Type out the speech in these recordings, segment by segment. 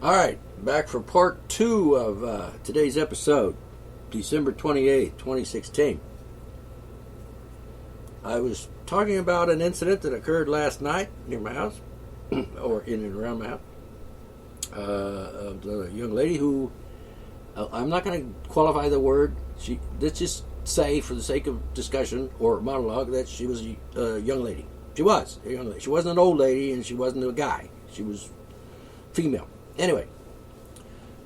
All right, back for part 2 of today's episode, December 28th, 2016. I was talking about an incident that occurred last night near my house, or in and around my house, of a young lady who, I'm not going to qualify the word, let's just say for the sake of discussion or monologue that she was a young lady. She was a young lady. She wasn't an old lady and she wasn't a guy. She was female. Anyway,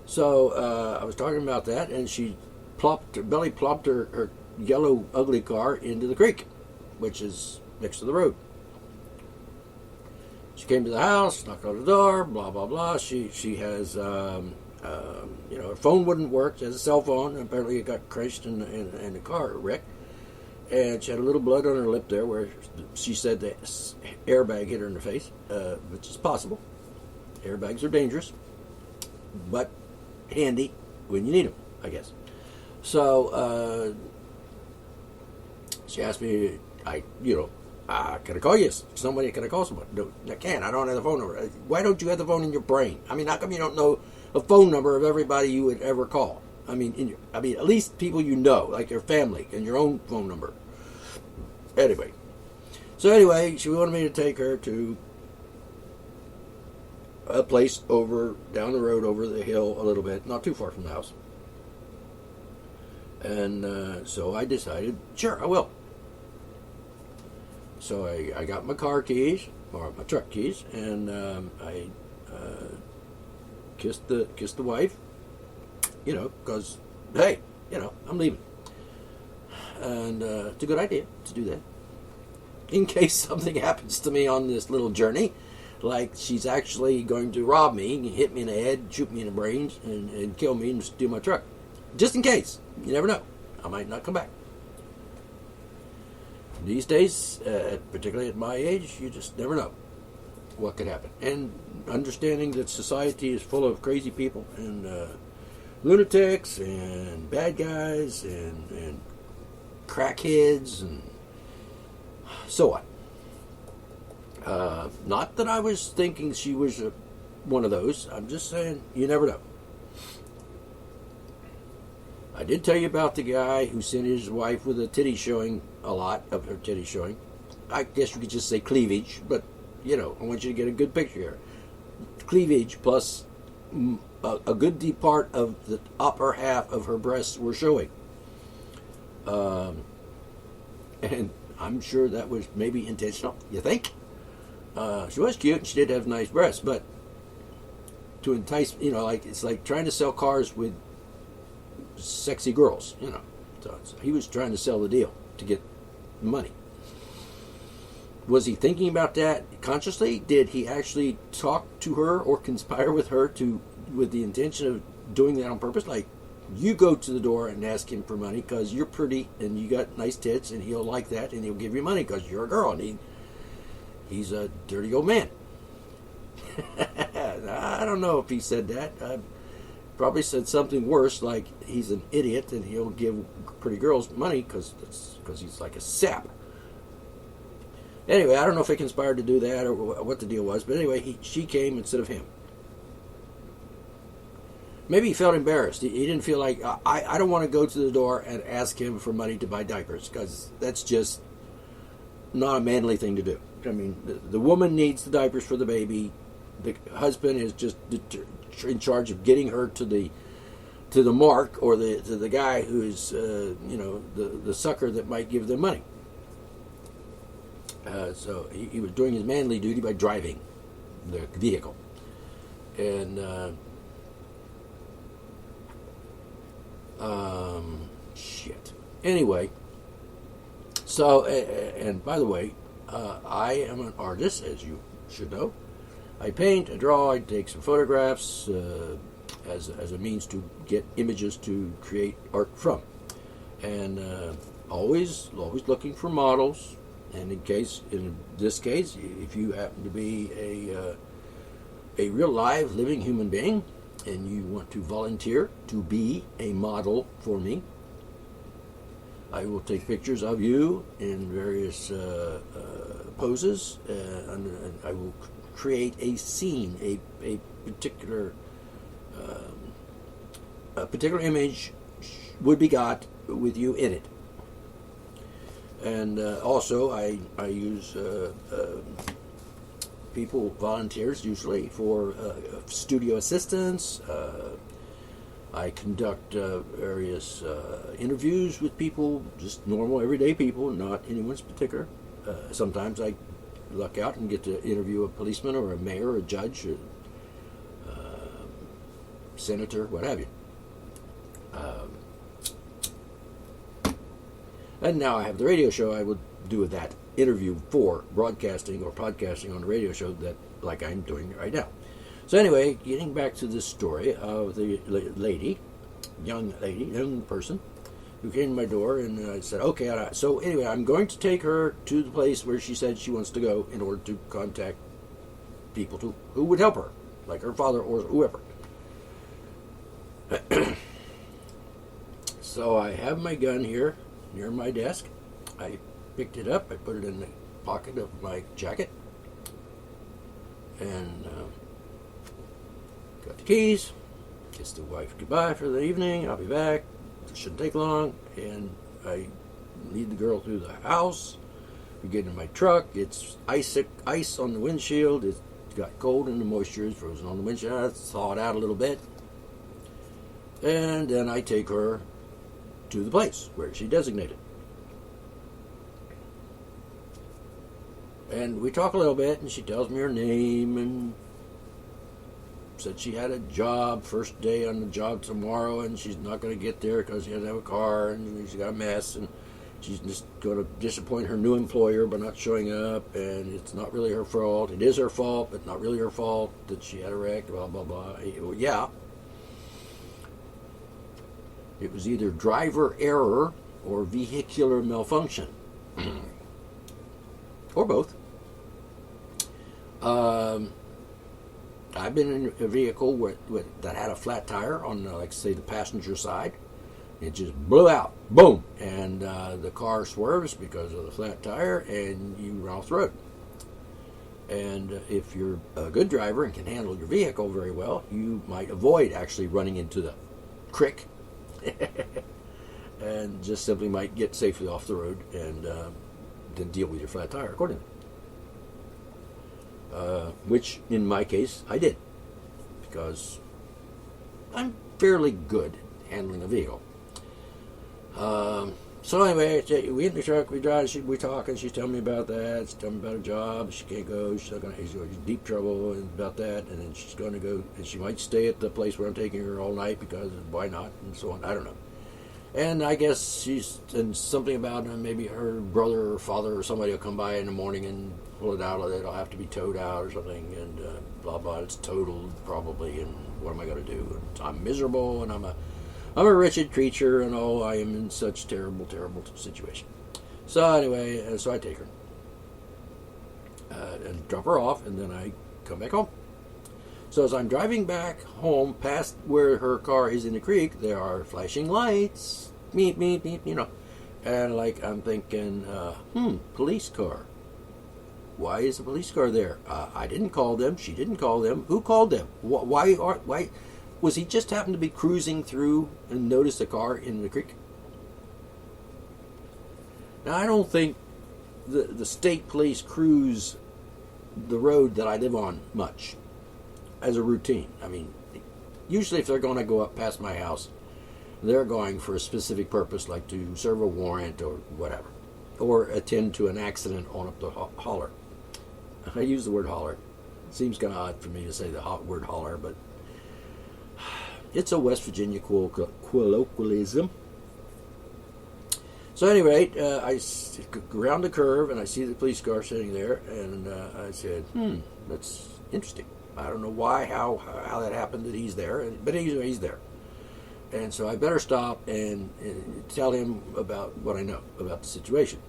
so I was talking about that, and she belly plopped her yellow ugly car into the creek, which is next to the road. She came to the house, knocked on the door, blah blah blah. She has her phone wouldn't work. She has a cell phone, and apparently it got crashed in the car wreck, and she had a little blood on her lip there where she said the airbag hit her in the face, which is possible. Airbags are dangerous, but handy when you need them, I guess. So she asked me, can I call you? Somebody, can I call somebody? No, I can't. I don't have the phone number. Why don't you have the phone in your brain? I mean, how come you don't know a phone number of everybody you would ever call? I mean, at least people you know, like your family, and your own phone number. Anyway, she wanted me to take her to a place down the road, over the hill a little bit, not too far from the house. And so I decided, sure, I will. So I got my car keys, or my truck keys, and I kissed the wife, because, hey, I'm leaving. And it's a good idea to do that. In case something happens to me on this little journey, like she's actually going to rob me, hit me in the head, shoot me in the brains, and kill me and steal my truck. Just in case. You never know. I might not come back. These days, particularly at my age, you just never know what could happen. And understanding that society is full of crazy people and lunatics and bad guys and crackheads and so on. Not that I was thinking she was one of those. I'm just saying, you never know. I did tell you about the guy who sent his wife with a titty showing, a lot of her titty showing. I guess you could just say cleavage, but, I want you to get a good picture here. Cleavage plus a good deep part of the upper half of her breasts were showing. And I'm sure that was maybe intentional, you think? She was cute and she did have nice breasts, but to entice, it's like trying to sell cars with sexy girls, So he was trying to sell the deal to get money. Was he thinking about that consciously? Did he actually talk to her or conspire with her with the intention of doing that on purpose? Like, you go to the door and ask him for money because you're pretty and you got nice tits, and he'll like that and he'll give you money because you're a girl, and he's a dirty old man. I don't know if he said that. Probably said something worse, like he's an idiot and he'll give pretty girls money because he's like a sap. Anyway, I don't know if he conspired to do that or what the deal was, but anyway, she came instead of him. Maybe he felt embarrassed. He didn't feel like, I don't want to go to the door and ask him for money to buy diapers, because that's just not a manly thing to do. I mean, the woman needs the diapers for the baby. The husband is just in charge of getting her to the mark, or to the guy who is the sucker that might give them money. So he was doing his manly duty by driving the vehicle, and shit. Anyway, so and by the way, I am an artist, as you should know. I paint, I draw, I take some photographs as a means to get images to create art from, and always looking for models. And in this case, if you happen to be a real live living human being and you want to volunteer to be a model for me, I will take pictures of you in various poses, and I will create a scene, a particular a particular image would be got with you in it. And also, I use people, volunteers usually, for studio assistants. I conduct various interviews with people, just normal, everyday people, not anyone's particular. Sometimes I luck out and get to interview a policeman or a mayor or a judge or senator, what have you. And now I have the radio show I would do that interview for broadcasting or podcasting on the radio show that like I'm doing right now. So anyway, getting back to this story of the young person who came to my door, and I said, okay, all right. So anyway, I'm going to take her to the place where she said she wants to go in order to contact people who would help her, like her father or whoever. So I have my gun here near my desk. I picked it up, I put it in the pocket of my jacket, and got the keys, kissed the wife goodbye for the evening, I'll be back, it shouldn't take long, and I lead the girl through the house. We get in my truck, it's ice on the windshield, it's got cold and the moisture is frozen on the windshield, I thaw it out a little bit, and then I take her to the place where she designated. And we talk a little bit, and she tells me her name, and said she had a job, first day on the job tomorrow, and she's not going to get there because she doesn't have a car, and she's got a mess, and she's just going to disappoint her new employer by not showing up, and it's not really her fault. It is her fault, but not really her fault that she had a wreck, blah, blah, blah. Well, yeah. It was either driver error or vehicular malfunction. Or both. I've been in a vehicle that had a flat tire on, like, say, the passenger side. It just blew out, boom, and the car swerves because of the flat tire, and you run off the road. And if you're a good driver and can handle your vehicle very well, you might avoid actually running into the creek, and just simply might get safely off the road and then deal with your flat tire accordingly. Which, in my case, I did, because I'm fairly good at handling a vehicle. So anyway, we in the truck, we drive, we talk, and she's telling me about that. She's telling me about her job. She can't go. She's in deep trouble and about that. And then she's going to go, and she might stay at the place where I'm taking her all night because why not, and so on. I don't know. And I guess she's and something about maybe her brother or father or somebody will come by in the morning and pull it out. It'll have to be towed out or something, and blah blah. It's totaled probably, and what am I going to do? And I'm miserable, and I'm a wretched creature, and oh, I am in such terrible, terrible situation. So anyway, so I take her and drop her off, and then I come back home. So as I'm driving back home past where her car is in the creek, there are flashing lights, meep, meep, meep, you know. And like I'm thinking, police car. Why is a police car there? I didn't call them. She didn't call them. Who called them? Why? Was he just happened to be cruising through and noticed a car in the creek? Now, I don't think the state police cruise the road that I live on much as a routine. I mean, usually if they're going to go up past my house, they're going for a specific purpose, like to serve a warrant or whatever, or attend to an accident on up the holler. I use the word holler. It seems kind of odd for me to say the word holler, but it's a West Virginia colloquialism. So anyway, I go around the curve and I see the police car sitting there, and I said, that's interesting. I don't know why, how that happened that he's there, but he's there. And so I better stop and tell him about what I know about the situation.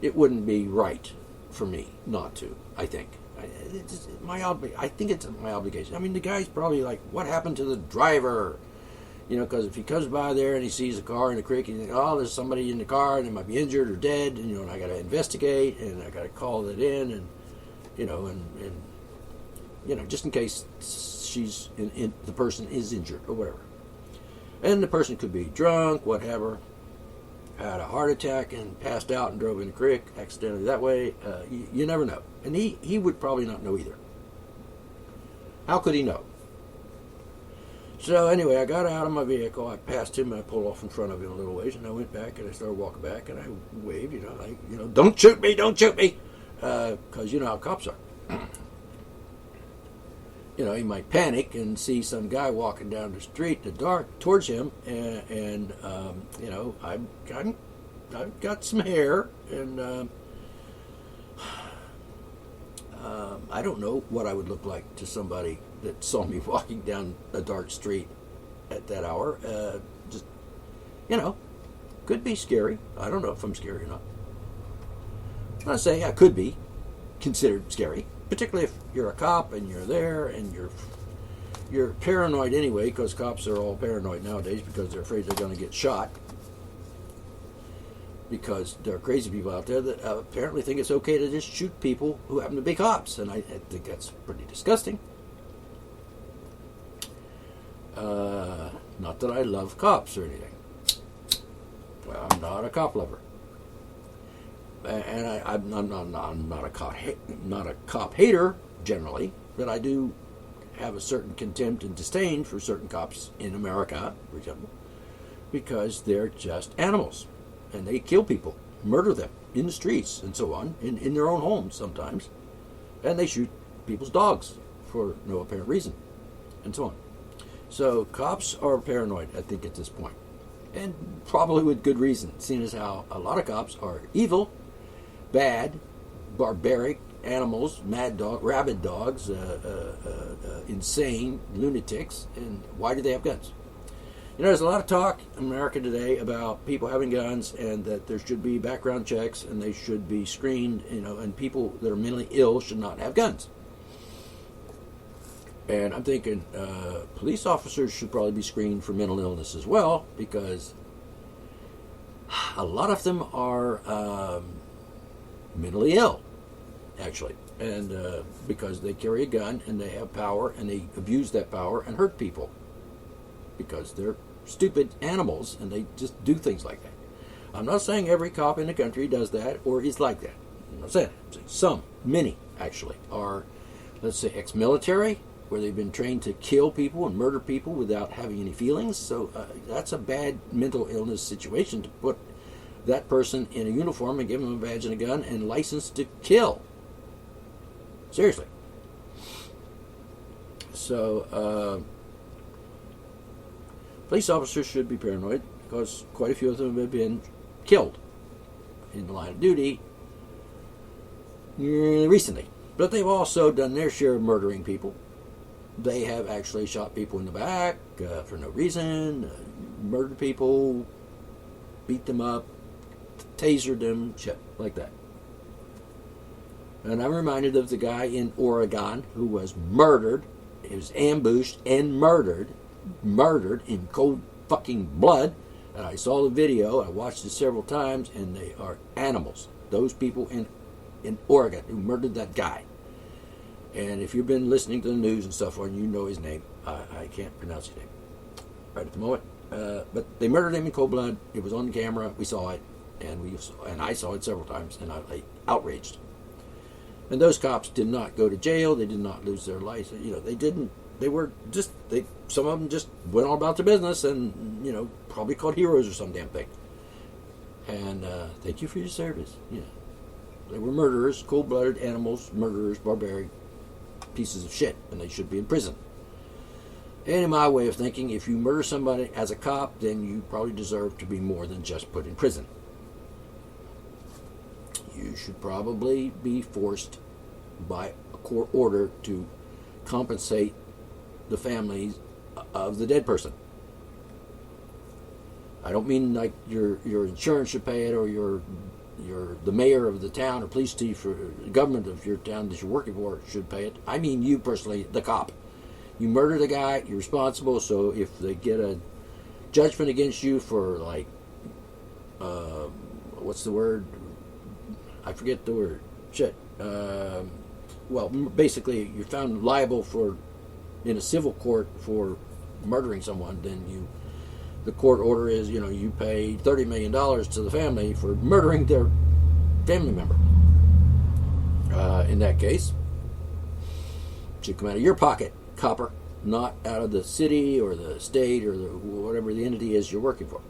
It wouldn't be right for me not to, I think. I think it's my obligation. I mean, the guy's probably like, what happened to the driver? You know, because if he comes by there and he sees a car in the creek, and there's somebody in the car and they might be injured or dead, and and I got to investigate and I got to call that in, and just in case the person is injured or whatever. And the person could be drunk, whatever, had a heart attack and passed out and drove in the creek accidentally that way. You never know. And he would probably not know either. How could he know? So anyway, I got out of my vehicle. I passed him. And I pulled off in front of him a little ways, and I went back and I started walking back, and I waved, don't shoot me, don't shoot me, because you know how cops are. He might panic and see some guy walking down the street in the dark towards him, and I've got some hair, and I don't know what I would look like to somebody that saw me walking down a dark street at that hour. Could be scary. I don't know if I'm scary or not. I'm not saying I could be considered scary, particularly if you're a cop and you're there and you're paranoid anyway, because cops are all paranoid nowadays because they're afraid they're going to get shot, because there are crazy people out there that apparently think it's okay to just shoot people who happen to be cops, and I think that's pretty disgusting. Not that I love cops or anything. Well, I'm not a cop lover, and I'm not a cop hater generally, but I do have a certain contempt and disdain for certain cops in America, for example, because they're just animals, and they kill people, murder them in the streets, and so on, in their own homes sometimes, and they shoot people's dogs for no apparent reason, and so on. So cops are paranoid, I think, at this point, and probably with good reason, seeing as how a lot of cops are evil, bad, barbaric animals, mad dog, rabid dogs, insane lunatics. And why do they have guns? There's a lot of talk in America today about people having guns, and that there should be background checks, and they should be screened, and people that are mentally ill should not have guns. And I'm thinking police officers should probably be screened for mental illness as well, because a lot of them are mentally ill, actually, and because they carry a gun and they have power and they abuse that power and hurt people because they're stupid animals and they just do things like that. I'm not saying every cop in the country does that or is like that. I'm not saying some, many actually, are, let's say, ex-military, where they've been trained to kill people and murder people without having any feelings. So that's a bad mental illness situation, to put that person in a uniform and give them a badge and a gun and license to kill. Seriously. So police officers should be paranoid, because quite a few of them have been killed in the line of duty recently. But they've also done their share of murdering people. They have actually shot people in the back for no reason, murdered people, beat them up, tasered them, shit like that. And I'm reminded of the guy in Oregon who was murdered. He was ambushed and murdered in cold fucking blood. And I saw the video, I watched it several times, and they are animals. Those people in Oregon who murdered that guy. And if you've been listening to the news and stuff, or you know his name, I can't pronounce his name right at the moment. But they murdered him in cold blood. It was on camera. We saw it, and I saw it several times, and I outraged. And those cops did not go to jail. They did not lose their life. They didn't. They were just. Some of them just went on about their business, and probably called heroes or some damn thing. And thank you for your service. They were murderers, cold-blooded animals, murderers, barbaric pieces of shit, and they should be in prison. And in my way of thinking, if you murder somebody as a cop, then you probably deserve to be more than just put in prison. You should probably be forced by a court order to compensate the families of the dead person. I don't mean like your insurance should pay it, or the mayor of the town or police chief or government of your town that you're working for should pay it. I mean you personally, the cop. You murdered a guy, you're responsible, so if they get a judgment against you for what's the word? I forget the word. Shit. Well, basically you're found liable for in a civil court for murdering someone, then the court order is, you pay $30 million to the family for murdering their family member. In that case, it should come out of your pocket, copper, not out of the city or the state or whatever the entity is you're working for.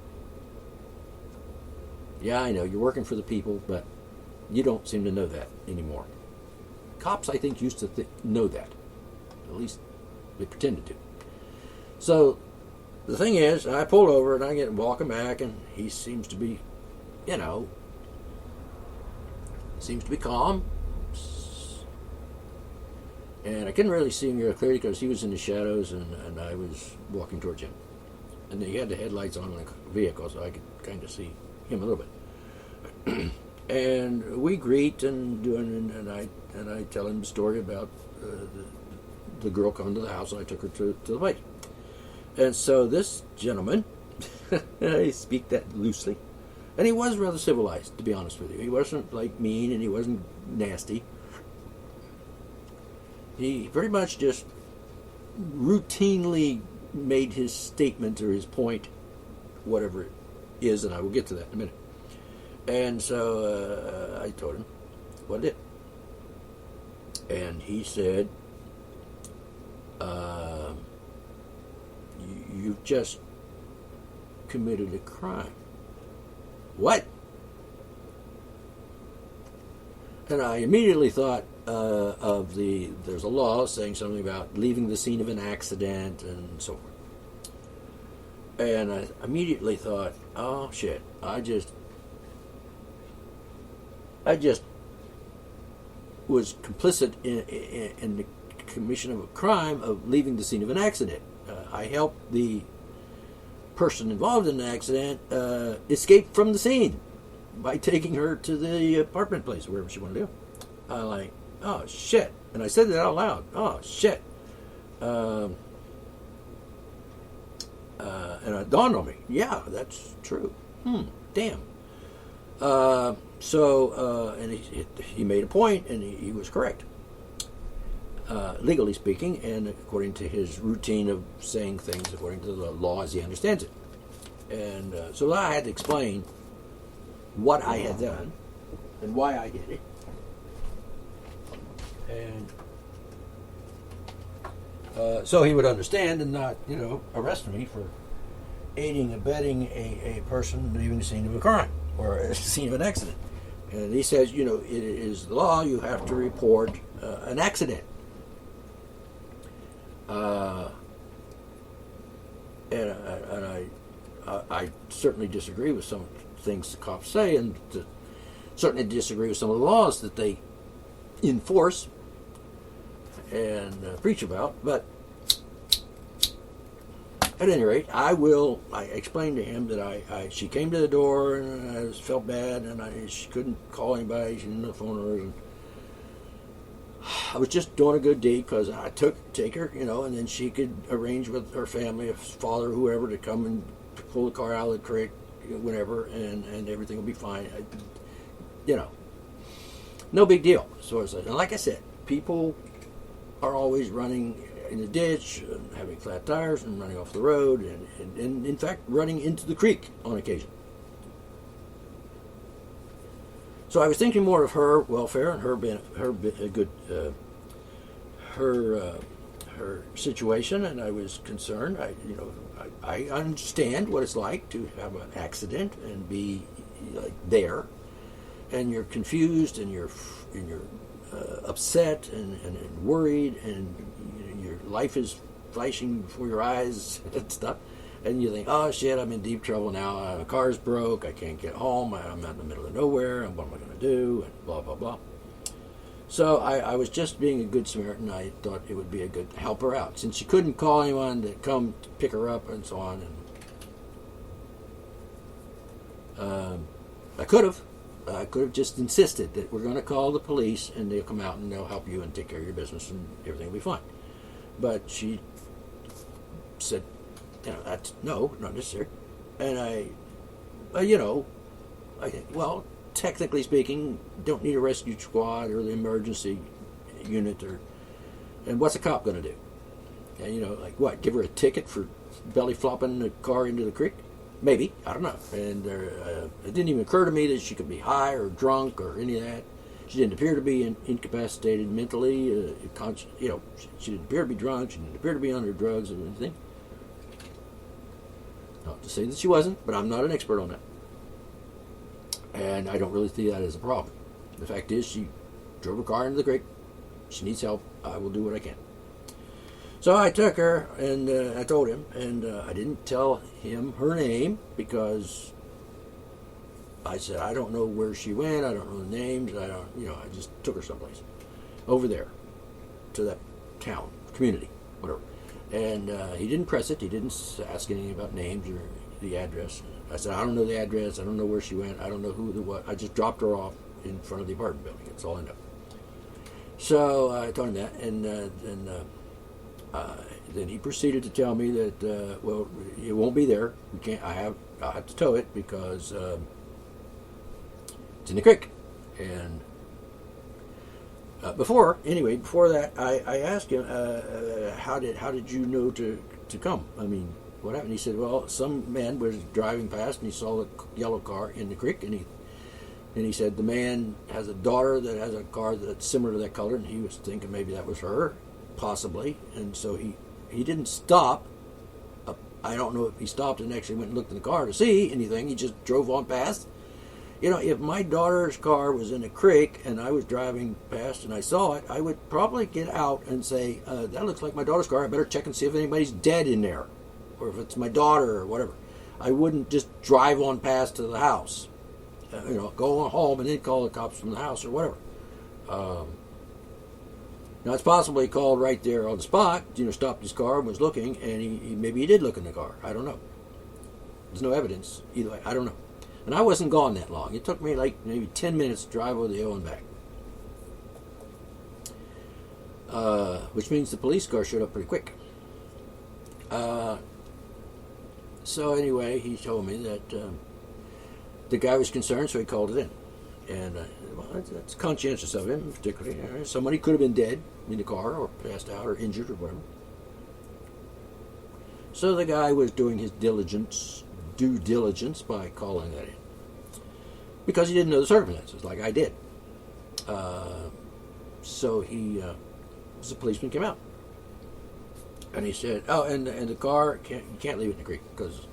Yeah, I know, you're working for the people, but you don't seem to know that anymore. Cops, I think, used to know that. At least they pretended to. So the thing is, I pulled over and I get walking back, and he seems to be, calm. And I couldn't really see him real clearly because he was in the shadows, and I was walking towards him. And he had the headlights on in the vehicle, so I could kind of see him a little bit. And we greet and I tell him the story about the girl coming to the house, and I took her to the place. And so this gentleman, I speak that loosely, and he was rather civilized, to be honest with you. He wasn't mean, and he wasn't nasty. He pretty much just routinely made his statement or his point, whatever it is, and I will get to that in a minute. And so I told him what I did. And he said, you've just committed a crime. What? And I immediately thought there's a law saying something about leaving the scene of an accident and so forth. And I immediately thought, oh shit, I just was complicit in the commission of a crime of leaving the scene of an accident. I helped the person involved in the accident escape from the scene by taking her to the apartment place, wherever she wanted to go. I'm like, oh shit. And I said that out loud. Oh shit. And it dawned on me. Yeah, that's true. Damn. And he made a point, and he was correct, legally speaking, and according to his routine of saying things according to the law as he understands it. And so I had to explain what I had done and why I did it. And so he would understand and not, arrest me for aiding and abetting a person leaving the scene of a crime or a scene of an accident. And he says, it is the law, you have to report an accident. And I certainly disagree with some things the cops say, and certainly disagree with some of the laws that they enforce and preach about. But at any rate, I explained to him that she came to the door and I felt bad, and she couldn't call anybody, she didn't know the phone numbers, and I was just doing a good deed because I take her, and then she could arrange with her family, her father, whoever, to come and pull the car out of the creek whenever, and everything will be fine. No big deal. So and like I said, people are always running in the ditch, and having flat tires, and running off the road, and in fact running into the creek on occasion. So I was thinking more of her welfare and her situation, and I was concerned. I understand what it's like to have an accident and be there, and you're confused, and you're upset and worried, and your life is flashing before your eyes and stuff. And you think, oh shit, I'm in deep trouble now. My car's broke. I can't get home. I'm out in the middle of nowhere. And what am I going to do? And blah, blah, blah. So I was just being a good Samaritan. I thought it would be a good help her out. Since she couldn't call anyone to come to pick her up and so on. And I could have just insisted that we're going to call the police and they'll come out and they'll help you and take care of your business and everything will be fine. But she said, that's not necessary. And I think, well, technically speaking, don't need a rescue squad or the emergency unit, and what's a cop going to do? And, like what? Give her a ticket for belly flopping the car into the creek? Maybe. I don't know. And it didn't even occur to me that she could be high or drunk or any of that. She didn't appear to be incapacitated mentally. She didn't appear to be drunk. She didn't appear to be under drugs or anything. Not to say that she wasn't, but I'm not an expert on that. And I don't really see that as a problem. The fact is, she drove her car into the creek. She needs help. I will do what I can. So I took her, and I told him, and I didn't tell him her name because I said, I don't know where she went. I don't know the names. I just took her someplace over there to that town, community, whatever. And he didn't press it. He didn't ask anything about names or the address. I said, I don't know the address. I don't know where she went. I don't know who the what. I just dropped her off in front of the apartment building. That's all I know. So I told him that, and then he proceeded to tell me that, well, it won't be there. We can't. I'll have to tow it because it's in the creek. And before that, I asked him, how did you know to come? I mean, what happened? He said, well, some man was driving past and he saw the yellow car in the creek, and he said the man has a daughter that has a car that's similar to that color, and he was thinking maybe that was her, possibly, and so he didn't stop. I don't know if he stopped and actually went and looked in the car to see anything. He just drove on past. If my daughter's car was in a creek and I was driving past and I saw it, I would probably get out and say, that looks like my daughter's car. I better check and see if anybody's dead in there, or if it's my daughter or whatever. I wouldn't just drive on past to the house, go on home and then call the cops from the house or whatever. Now, it's possible he called right there on the spot, stopped his car and was looking, and maybe he did look in the car. I don't know. There's no evidence either way. I don't know. And I wasn't gone that long. It took me like maybe 10 minutes to drive over the hill and back. Which means the police car showed up pretty quick. So anyway, he told me that the guy was concerned, so he called it in. And that's conscientious of him, particularly. Somebody could have been dead in the car or passed out or injured or whatever. So the guy was doing his due diligence by calling that in. Because he didn't know the circumstances, like I did. So the policeman came out. And he said, and the car, you can't leave it in the creek because,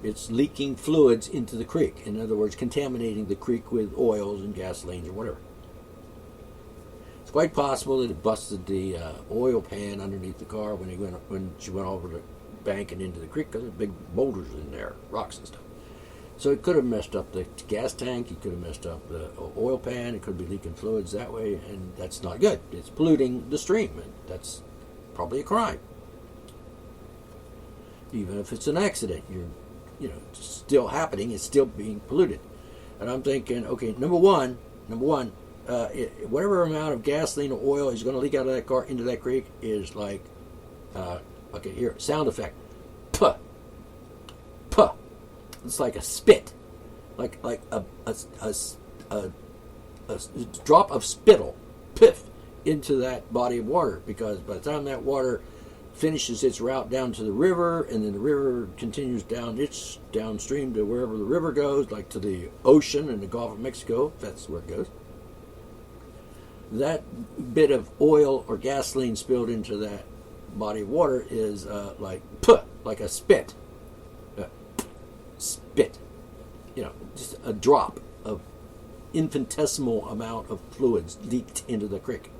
it's leaking fluids into the creek. In other words, contaminating the creek with oils and gasolines or whatever. It's quite possible that it busted the oil pan underneath the car when she went over the bank and into the creek because there's big boulders in there, rocks and stuff. So it could have messed up the gas tank. It could have messed up the oil pan. It could be leaking fluids that way, and that's not good. It's polluting the stream, and that's probably a crime. Even if it's an accident, it's still happening. It's still being polluted. And I'm thinking, okay, number one, whatever amount of gasoline or oil is going to leak out of that car into that creek is like, okay, here, sound effect, puh, puh. It's like a spit, like a drop of spittle, piff, into that body of water. Because by the time that water finishes its route down to the river, and then the river continues downstream to wherever the river goes, like to the ocean in the Gulf of Mexico, if that's where it goes. That bit of oil or gasoline spilled into that body of water is like puh, like a spit. Spit. Just a drop of infinitesimal amount of fluids leaked into the creek.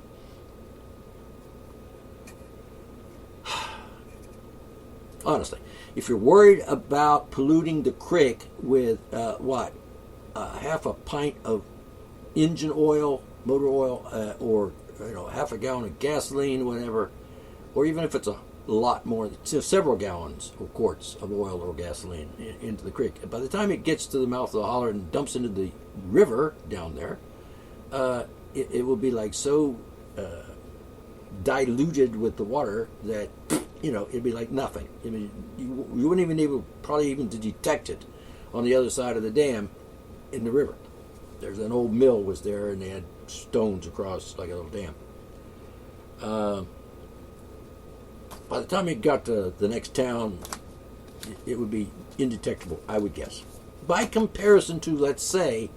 Honestly, if you're worried about polluting the creek with half a pint of engine oil, motor oil, or half a gallon of gasoline, whatever, or even if it's a lot more, several gallons or quarts of oil or gasoline into the creek, and by the time it gets to the mouth of the holler and dumps into the river down there, it will be like so diluted with the water that it'd be like nothing. I mean, you wouldn't even able probably even to detect it on the other side of the dam in the river. There's an old mill was there, and they had stones across like a little dam. By the time it got to the next town, it would be indetectable, I would guess. By comparison to, let's say,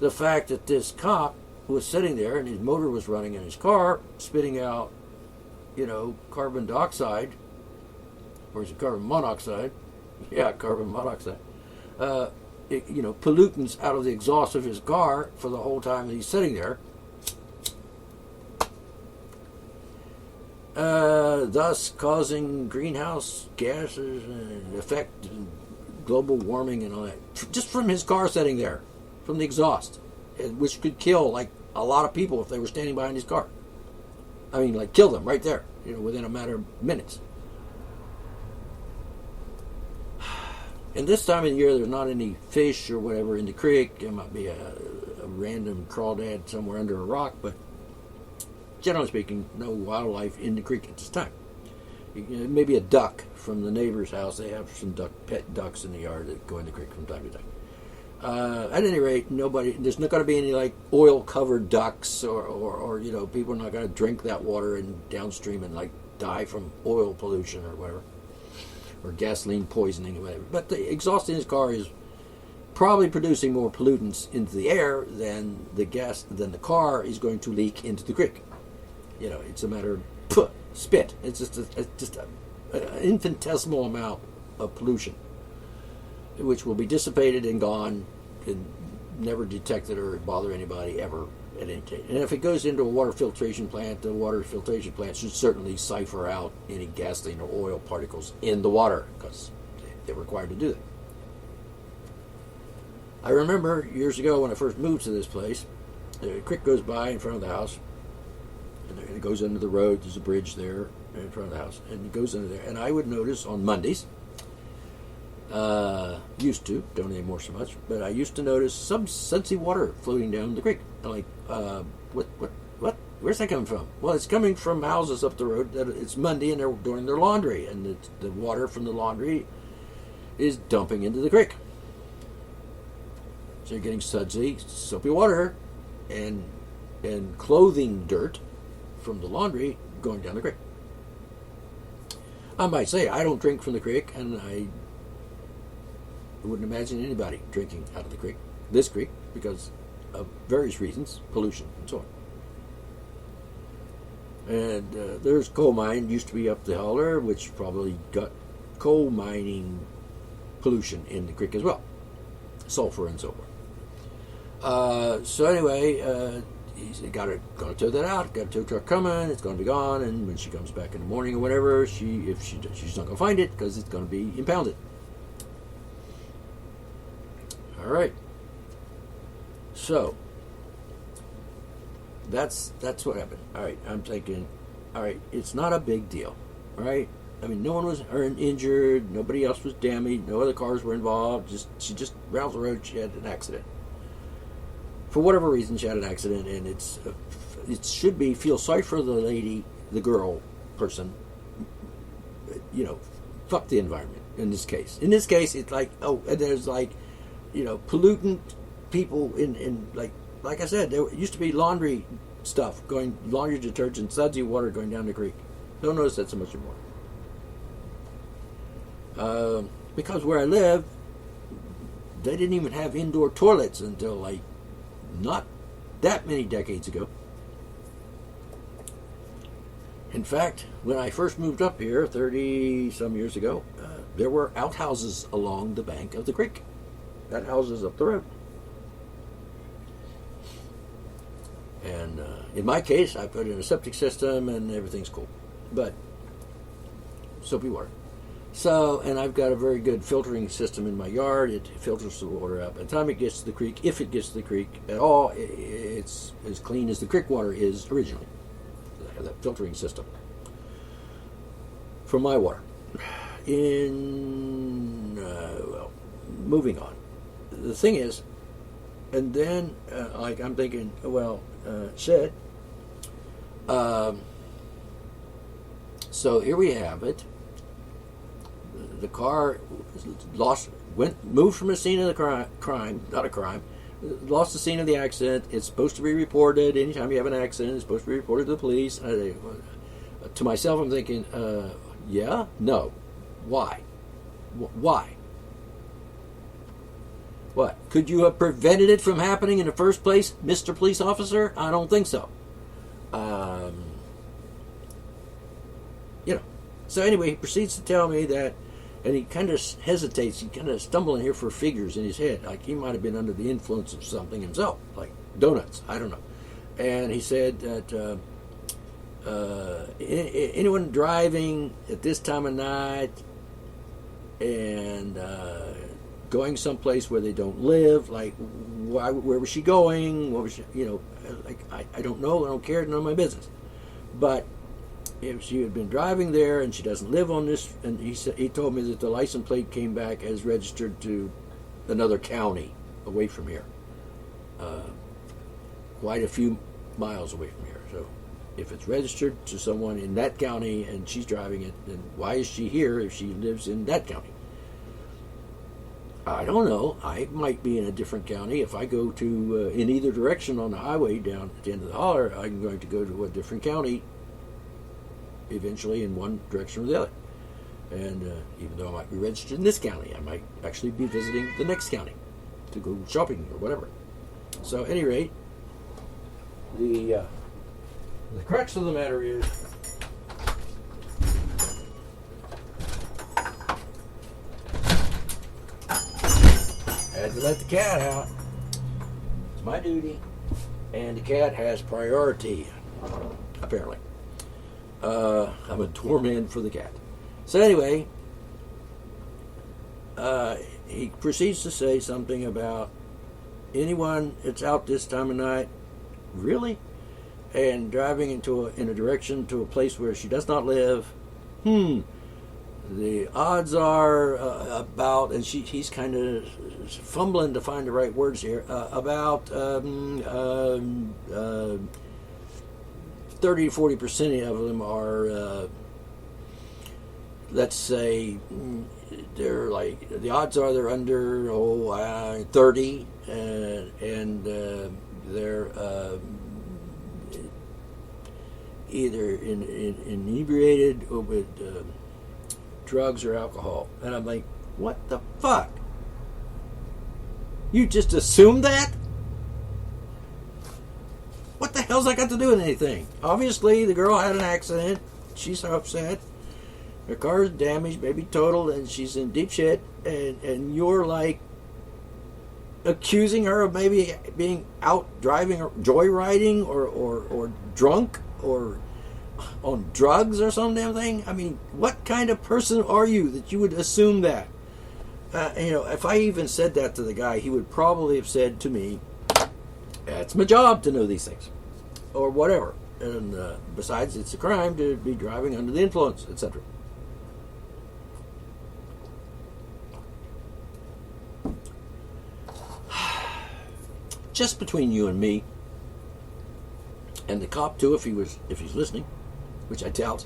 the fact that this cop was sitting there and his motor was running in his car, spitting out, carbon dioxide, or is it carbon monoxide? Yeah, carbon monoxide. Pollutants out of the exhaust of his car for the whole time that he's sitting there. Thus causing greenhouse gases and affect global warming and all that. Just from his car sitting there, from the exhaust, which could kill like a lot of people if they were standing behind his car. I mean, like kill them right there, within a matter of minutes. And this time of the year, there's not any fish or whatever in the creek. There might be a random crawdad somewhere under a rock, but generally speaking, no wildlife in the creek at this time. Maybe a duck from the neighbor's house. They have some pet ducks in the yard that go in the creek from time to time. At any rate, there's not going to be any like oil-covered ducks or people are not going to drink that water and downstream and like die from oil pollution or whatever, or gasoline poisoning or whatever. But the exhaust in his car is probably producing more pollutants into the air than the car is going to leak into the creek. It's a matter of spit. It's just an infinitesimal amount of pollution, which will be dissipated and gone and never detected or bother anybody ever at any time. And if it goes into a water filtration plant, the water filtration plant should certainly cipher out any gasoline or oil particles in the water because they're required to do that. I remember years ago when I first moved to this place, the creek goes by in front of the house. And it goes into the road. There's a bridge there in front of the house, and it goes into there. And I would notice on Mondays, used to, don't anymore so much, but I used to notice some sudsy water floating down the creek. I'm like, what? Where's that coming from? Well, it's coming from houses up the road. It's Monday, and they're doing their laundry, and the water from the laundry is dumping into the creek. So you're getting sudsy, soapy water, and clothing dirt from the laundry going down the creek. I might say I don't drink from the creek, and I wouldn't imagine anybody drinking out of the creek, this creek, because of various reasons, pollution and so on. And there's coal mine, used to be up the holler, which probably got coal mining pollution in the creek as well, sulfur and so forth. So anyway, he said, got to tow that out. Got a tow truck coming. It's going to be gone. And when she comes back in the morning or whatever, she's not going to find it because it's going to be impounded. All right. So that's what happened. All right. I'm thinking, all right, it's not a big deal, right? I mean, no one was injured. Nobody else was damaged. No other cars were involved. She just ran off the road. She had an accident. For whatever reason, she had an accident, and it should be feel sorry for the lady, the girl, person. Fuck the environment in this case. In this case, it's like, there's like, pollutant people in like I said, there used to be laundry stuff laundry detergent, sudsy water going down the creek. Don't notice that so much anymore. Because where I live, they didn't even have indoor toilets until like not that many decades ago. In fact, when I first moved up here 30-some years ago, there were outhouses along the bank of the creek. Outhouses up the road. And in my case, I put in a septic system and everything's cool. But soapy water. So, and I've got a very good filtering system in my yard. It filters the water out. By the time it gets to the creek, if it gets to the creek at all, it's as clean as the creek water is originally. I have that filtering system for my water. Moving on. The thing is, and then, I'm thinking, shit. So here we have it. The car moved from the scene of the crime, lost the scene of the accident. It's supposed to be reported. Anytime you have an accident, it's supposed to be reported to the police. To myself, I'm thinking, yeah, no, why, why? What? Could you have prevented it from happening in the first place, Mr. Police Officer? I don't think so. So anyway, he proceeds to tell me that, and he kind of hesitates. He kind of stumbling here for figures in his head, like he might have been under the influence of something himself, like donuts. I don't know. And he said that anyone driving at this time of night and going someplace where they don't live, like where was she going? What was she, like I don't know. I don't care. None of my business. But if she had been driving there and she doesn't live on this, and he told me that the license plate came back as registered to another county away from here, quite a few miles away from here. So if it's registered to someone in that county and she's driving it, then why is she here if she lives in that county? I don't know. I might be in a different county. If I go to in either direction on the highway down at the end of the holler, I'm going to go to a different county eventually in one direction or the other. And even though I might be registered in this county, I might actually be visiting the next county to go shopping or whatever. So at any rate, the crux of the matter is I had to let the cat out. It's my duty. And the cat has priority, apparently. I'm a doorman for the cat. So anyway, he proceeds to say something about anyone that's out this time of night, really, and driving in a direction to a place where she does not live. The odds are about, and he's kind of fumbling to find the right words here, about 30 to 40% of them are, let's say, they're like, the odds are they're under 30, and they're either inebriated or with drugs or alcohol. And I'm like, what the fuck? You just assumed that? What the hell's that got to do with anything? Obviously, the girl had an accident. She's upset. Her car is damaged, maybe totaled, and she's in deep shit. And you're like accusing her of maybe being out driving or joyriding or drunk or on drugs or some damn thing. I mean, what kind of person are you that you would assume that? If I even said that to the guy, he would probably have said to me, "It's my job to know these things," or whatever. And besides, it's a crime to be driving under the influence, etc. Just between you and me, and the cop too, if he's listening, which I doubt.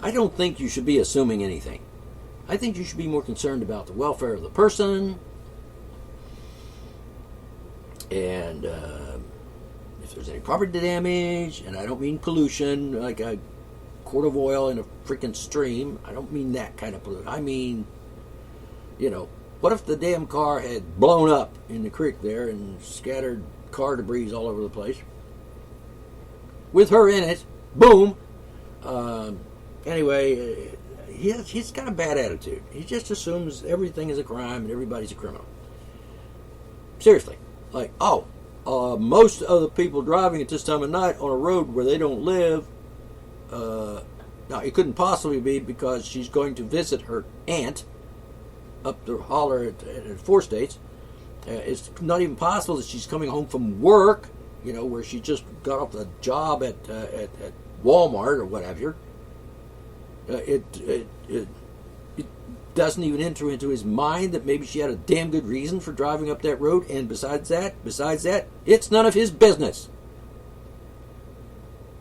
I don't think you should be assuming anything. I think you should be more concerned about the welfare of the person, and if there's any property damage, and I don't mean pollution, like a quart of oil in a freaking stream. I don't mean that kind of pollution. I mean, what if the damn car had blown up in the creek there and scattered car debris all over the place? With her in it, boom. Anyway, he's got a bad attitude. He just assumes everything is a crime and everybody's a criminal. Seriously. Like, most of the people driving at this time of night on a road where they don't live, now it couldn't possibly be because she's going to visit her aunt up the holler at 4 states. It's not even possible that she's coming home from work, where she just got off the job at Walmart or what have you. It doesn't even enter into his mind that maybe she had a damn good reason for driving up that road. And besides that, it's none of his business.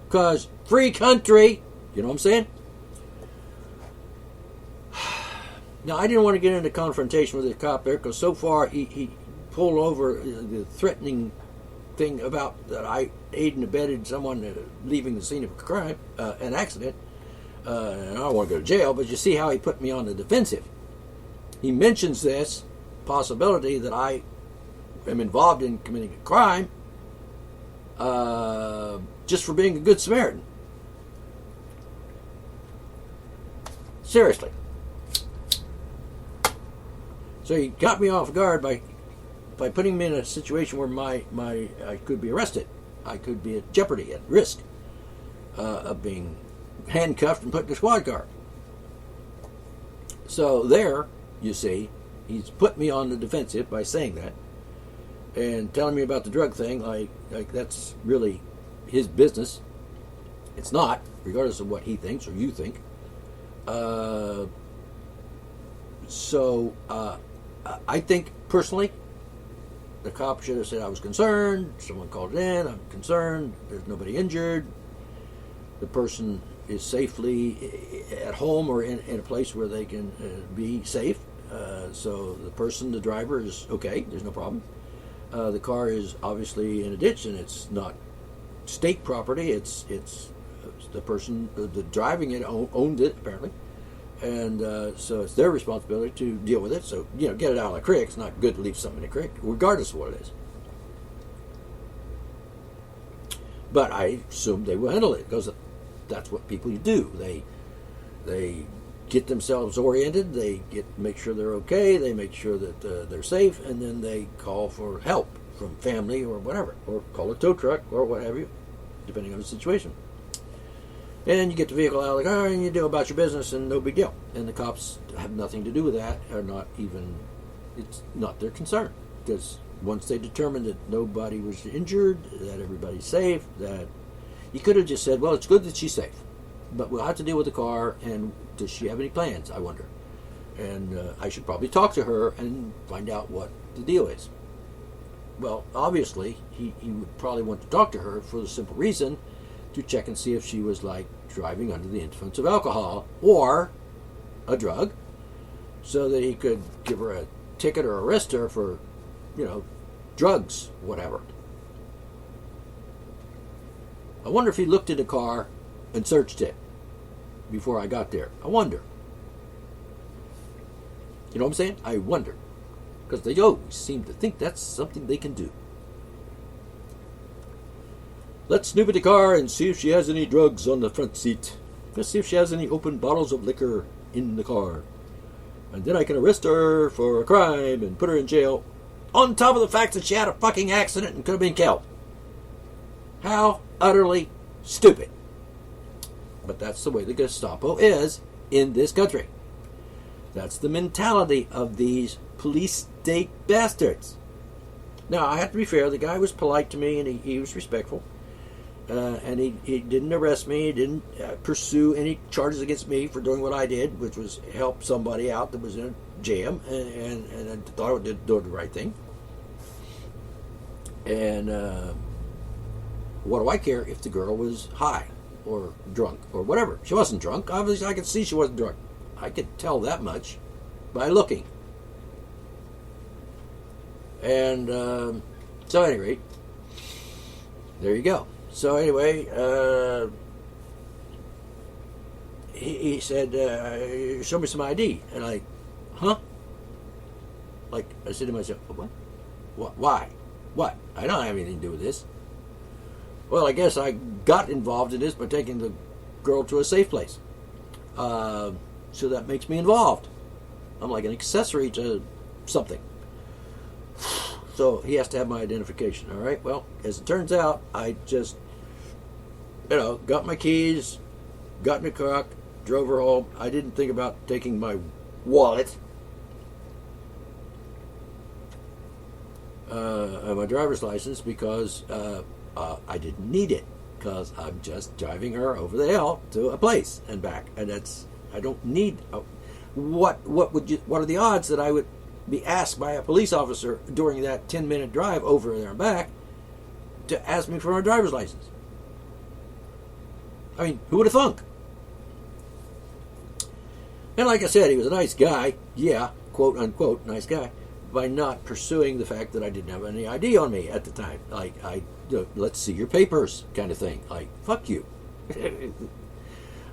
Because free country, you know what I'm saying? Now, I didn't want to get into confrontation with the cop there because so far he pulled over the threatening thing about that I aided and abetted someone leaving the scene of a crime, an accident, and I don't want to go to jail, but you see how he put me on the defensive. He mentions this possibility that I am involved in committing a crime just for being a good Samaritan. Seriously. So he got me off guard by putting me in a situation where I could be arrested. I could be at jeopardy, at risk of being handcuffed and put in a squad car. So there, you see, he's put me on the defensive by saying that and telling me about the drug thing like that's really his business. It's not, regardless of what he thinks or you think. I think personally the cop should have said I was concerned, someone called it in, I'm concerned, there's nobody injured, the person is safely at home or in a place where they can be safe, so the driver is okay, there's no problem. The car is obviously in a ditch and it's not state property, it's the person the driving it owned it apparently, and so it's their responsibility to deal with it. So get it out of the creek. It's not good to leave something in the creek, regardless of what it is. But I assume they will handle it because that's what people do. They get themselves oriented. They make sure they're okay. They make sure that they're safe, and then they call for help from family or whatever, or call a tow truck or what have you, depending on the situation. And you get the vehicle out of the car and you deal about your business and no big deal. And the cops have nothing to do with that, or it's not their concern. Because once they determined that nobody was injured, that everybody's safe, that you could have just said, well, it's good that she's safe, but we'll have to deal with the car, and does she have any plans, I wonder? And I should probably talk to her and find out what the deal is. Well, obviously, he would probably want to talk to her for the simple reason to check and see if she was like driving under the influence of alcohol or a drug, so that he could give her a ticket or arrest her for, drugs, whatever. I wonder if he looked in the car and searched it before I got there. I wonder. You know what I'm saying? I wonder. Because they always seem to think that's something they can do. Let's snoop at the car and see if she has any drugs on the front seat. Let's see if she has any open bottles of liquor in the car. And then I can arrest her for a crime and put her in jail, on top of the fact that she had a fucking accident and could have been killed. How utterly stupid. But that's the way the Gestapo is in this country. That's the mentality of these police state bastards. Now, I have to be fair, the guy was polite to me and he was respectful. And he didn't arrest me, he didn't pursue any charges against me for doing what I did, which was help somebody out that was in a jam, and I thought I was doing the right thing. And what do I care if the girl was high or drunk or whatever? She wasn't drunk. Obviously, I could see she wasn't drunk. I could tell that much by looking. And so at any rate, there you go. So anyway, he said, show me some ID. And I, huh? Like, I said to myself, what? Why? What? I don't have anything to do with this. Well, I guess I got involved in this by taking the girl to a safe place. So that makes me involved. I'm like an accessory to something. So he has to have my identification, all right? Well, as it turns out, I just, got my keys, got in the car, drove her home. I didn't think about taking my wallet, my driver's license, because I didn't need it, because I'm just driving her over the hill to a place and back, and I don't need. What are the odds that I would be asked by a police officer during that 10-minute drive over there and back to ask me for my driver's license? I mean, who would have thunk? And like I said, he was a nice guy. Yeah, quote unquote, nice guy. by not pursuing the fact that I didn't have any ID on me at the time. Like, let's see your papers kind of thing. Like, fuck you.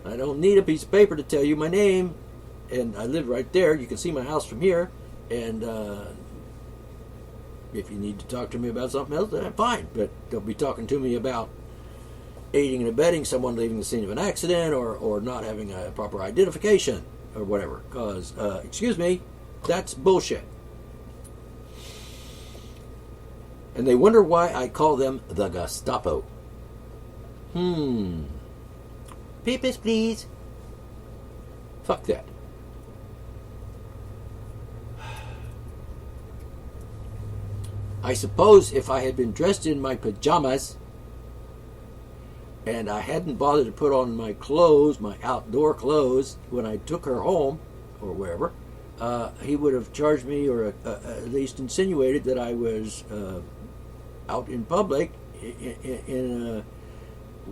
I don't need a piece of paper to tell you my name. And I live right there. You can see my house from here. And if you need to talk to me about something else, then fine. But don't be talking to me about aiding and abetting someone leaving the scene of an accident or not having a proper identification or whatever. Because, excuse me, that's bullshit. And they wonder why I call them the Gestapo. Papers, please. Fuck that. I suppose if I had been dressed in my pajamas and I hadn't bothered to put on my clothes, my outdoor clothes, when I took her home or wherever, he would have charged me or at least insinuated that I was out in public in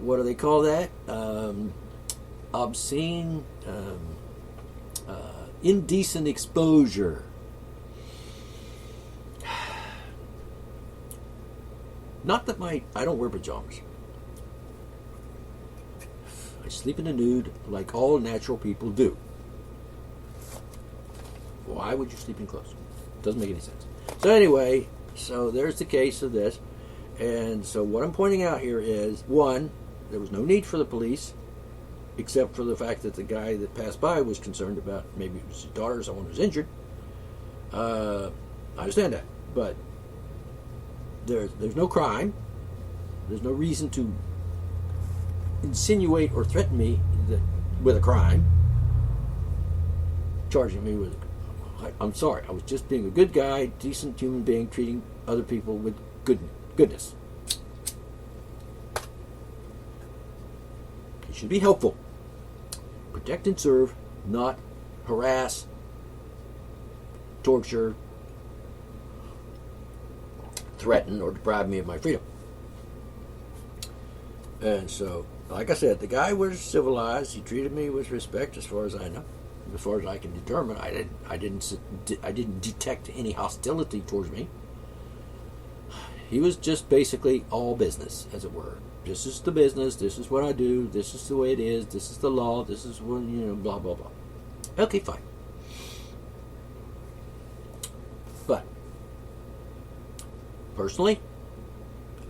what do they call that? Obscene, indecent exposure. Not that I don't wear pajamas. I sleep in the nude like all natural people do. Why would you sleep in clothes? Doesn't make any sense. So anyway, so there's the case of this. And so what I'm pointing out here is, one, there was no need for the police, except for the fact that the guy that passed by was concerned about maybe it was his daughter or someone who was injured. I understand that. But there's no crime. There's no reason to insinuate or threaten me with a crime. Charging me with I'm sorry, I was just being a good guy, decent human being, treating other people with goodness. It should be helpful. Protect and serve, not harass, torture, threaten, or deprive me of my freedom. And so, like I said, the guy was civilized. He treated me with respect, as far as I know. As far as I can determine, I didn't detect any hostility towards me. He was just basically all business, as it were. This is the business. This is what I do. This is the way it is. This is the law. This is when blah blah blah. Okay, fine. But personally,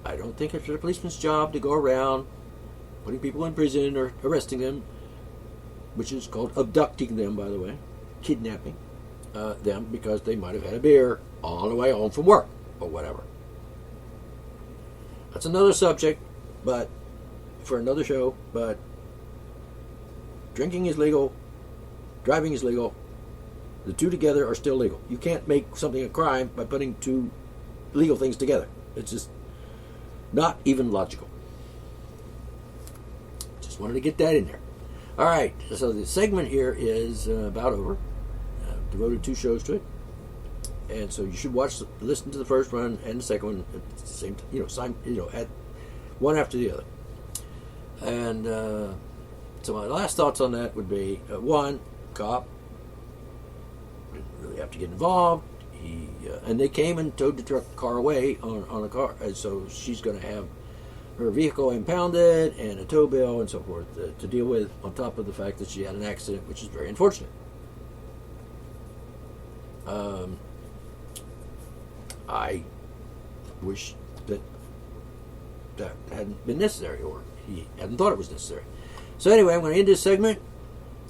I don't think it's a policeman's job to go around putting people in prison or arresting them, which is called abducting them, by the way, kidnapping them because they might have had a beer on the way home from work or whatever. That's another subject, but for another show. But drinking is legal, driving is legal. The two together are still legal. You can't make something a crime by putting two legal things together. It's just not even logical. Just wanted to get that in there. All right, so the segment here is about over. I've devoted 2 shows to it, and so you should listen to the first one and the second one at the same time. At one after the other. And so my last thoughts on that would be: one, cop didn't really have to get involved. And they came and towed the car away on a car, and so she's going to have her vehicle impounded and a tow bill and so forth to deal with, on top of the fact that she had an accident, which is very unfortunate. I wish that hadn't been necessary, or he hadn't thought it was necessary. So anyway, I'm going to end this segment.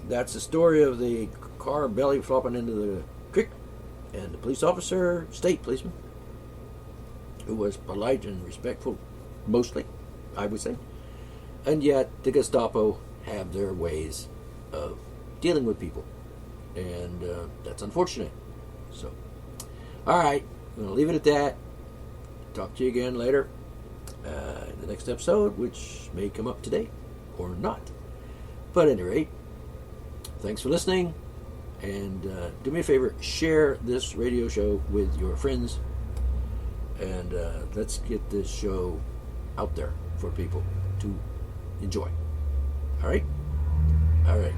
That's the story of the car belly flopping into the creek, and the police officer, state policeman, who was polite and respectful, mostly, I would say. And yet, the Gestapo have their ways of dealing with people. And that's unfortunate. So, all right, I'm going to leave it at that. Talk to you again later in the next episode, which may come up today or not. But at any rate, thanks for listening. And do me a favor, share this radio show with your friends. And let's get this show out there for people to enjoy. All right? All right.